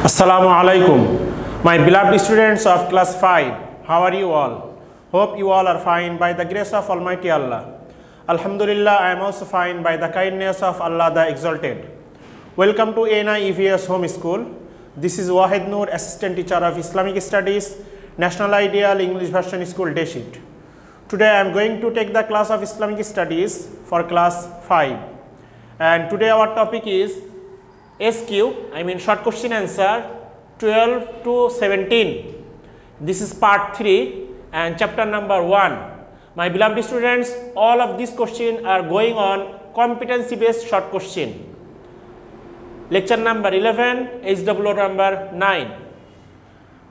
Assalamu alaikum, my beloved students of class 5. How are you all? Hope you all are fine by the grace of Almighty Allah. Alhamdulillah, I am also fine by the kindness of Allah the Exalted. Welcome to ANI EVS Home School. This is Wahid Noor, Assistant Teacher of Islamic Studies, National Ideal English Version School Day Sheet. Today I am going to take the class of Islamic Studies for class 5. And today our topic is SQ, short question answer 12 to 17. This is part 3 and chapter number 1. My beloved students, all of these questions are going on competency based short question. Lecture number 11, HWO number 9.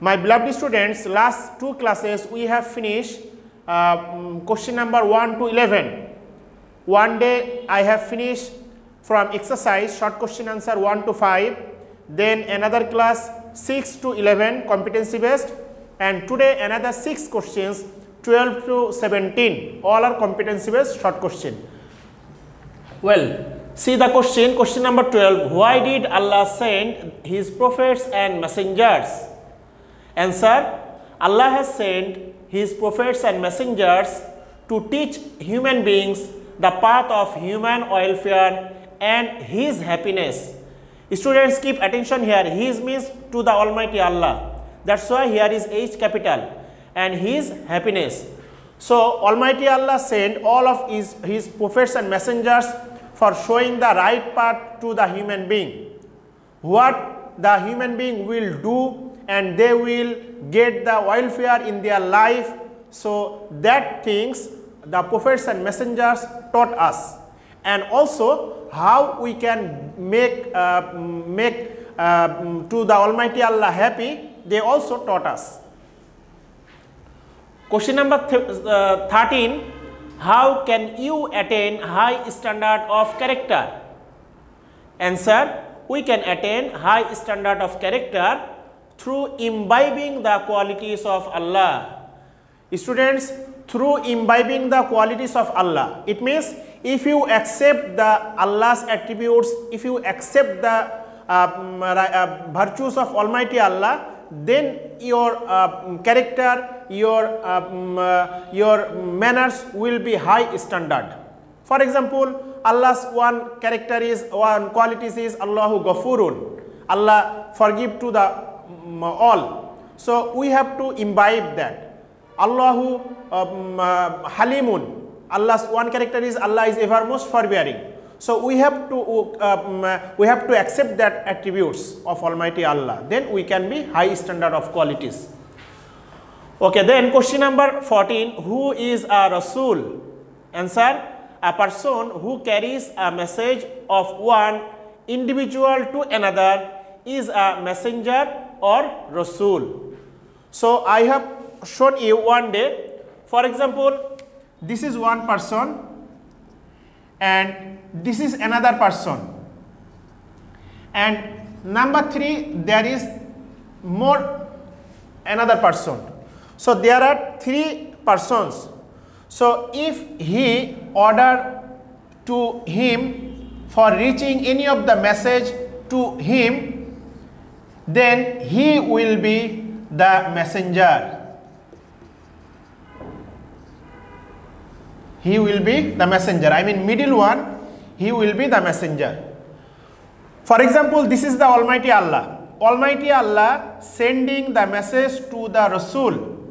My beloved students, last two classes we have finished question number 1 to 11. One day I have finished from exercise short question answer 1 to 5, then another class 6 to 11 competency based, and today another 6 questions 12 to 17, all are competency based short question. Well, see the question number 12. Why did Allah send his prophets and messengers? Answer: Allah has sent his prophets and messengers to teach human beings the path of human welfare and his happiness. Students, keep attention here. His means to the Almighty Allah. That's why here is H capital, and his happiness. So Almighty Allah sent all of his prophets and messengers for showing the right path to the human being. What the human being will do, and they will get the welfare in their life. So that things the prophets and messengers taught us. And also how we can make to the Almighty Allah happy, they also taught us. Question number 13. How can you attain high standard of character? Answer: we can attain high standard of character through imbibing the qualities of Allah. Students, through imbibing the qualities of Allah, it means if you accept the Allah's attributes, if you accept the virtues of Almighty Allah, then your character, your manners will be high standard. For example, Allah's one qualities is Allahu Ghafurun. Allah forgive to the all. So we have to imbibe that. Allahu Halimun. Allah's one character is Allah is ever most forbearing. So we have to accept that attributes of Almighty Allah. Then we can be high standard of qualities. Okay, then question number 14. Who is a Rasool? Answer: a person who carries a message of one individual to another is a messenger or Rasool. So I have shown you one day. For example, this is one person and this is another person, and number 3 there is more another person. So there are 3 persons. So if he order to him for reaching any of the message to him, then he will be the messenger. He will be the messenger. Middle one, he will be the messenger. For example, this is the Almighty Allah. Almighty Allah sending the message to the Rasool.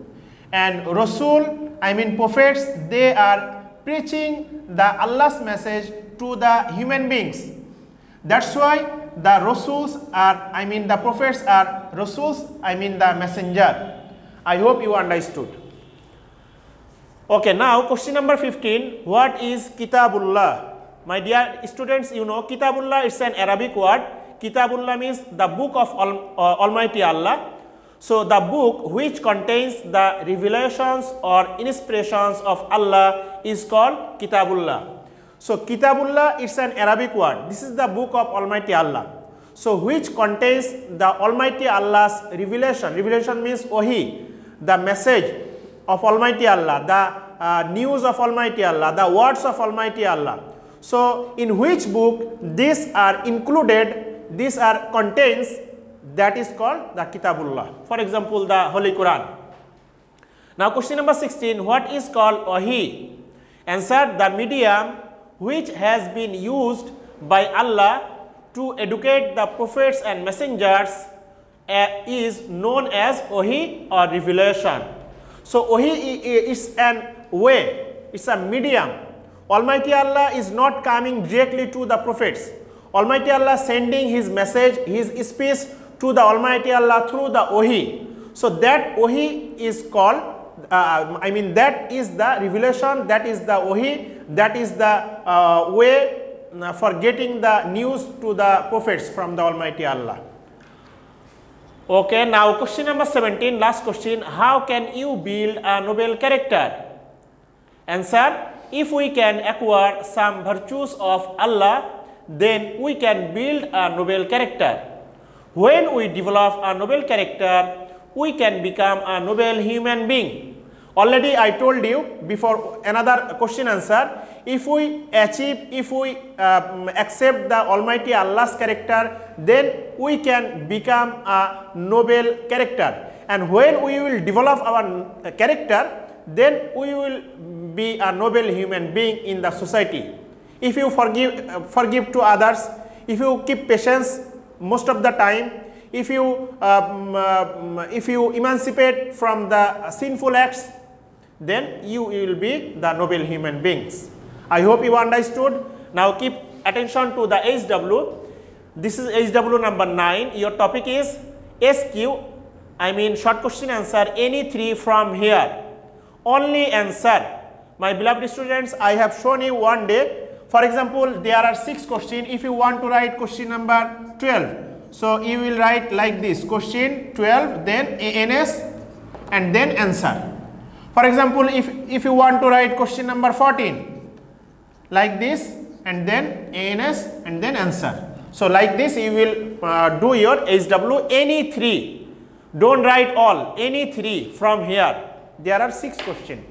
And Rasool, prophets, they are preaching the Allah's message to the human beings. That's why the Rasools are, the prophets are Rasools, the messenger. I hope you understood. Okay, now question number 15. What is Kitabullah? My dear students, you know Kitabullah is an Arabic word. Kitabullah means the book of Almighty Allah. So the book which contains the revelations or inspirations of Allah is called Kitabullah. So Kitabullah is an Arabic word. This is the book of Almighty Allah. So which contains the Almighty Allah's revelation. Revelation means Wahi, the message of Almighty Allah, the news of Almighty Allah, the words of Almighty Allah. So in which book these are included, these are contains that is called the Kitabullah. For example, the Holy Quran. Now question number 16, what is called Wahi? Answer, the medium which has been used by Allah to educate the prophets and messengers is known as Wahi or revelation. So Wahi is an way, it's a medium. Almighty Allah is not coming directly to the prophets. Almighty Allah sending his message, his speech to the Almighty Allah through the Wahi. So that Wahi is called, that is the revelation, that is the Wahi, that is the way for getting the news to the prophets from the Almighty Allah. Okay, now question number 17, last question. How can you build a noble character? Answer, if we can acquire some virtues of Allah, then we can build a noble character. When we develop a noble character, we can become a noble human being. Already I told you before another question answer, if we accept the Almighty Allah's character, then we can become a noble character. And when we will develop our character, then we will be a noble human being in the society. If you forgive to others, if you keep patience most of the time, if you emancipate from the sinful acts, then you will be the noble human beings. I hope you understood. Now keep attention to the HW. This is HW number 9. Your topic is SQ, short question answer, any three from here. Only answer. My beloved students, I have shown you one day. For example, there are 6 questions. If you want to write question number 12, so you will write like this, question 12, then ANS and then answer. For example, if you want to write question number 14, like this, and then ANS and then answer. So like this you will do your HW, any 3. Don't write all, any 3 from here. There are 6 questions.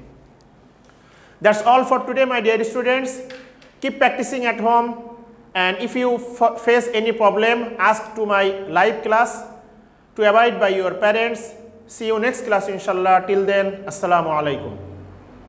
That's all for today, my dear students. Keep practicing at home, and if you face any problem, ask to my live class to abide by your parents. See you next class inshallah. Till then, assalamu alaikum.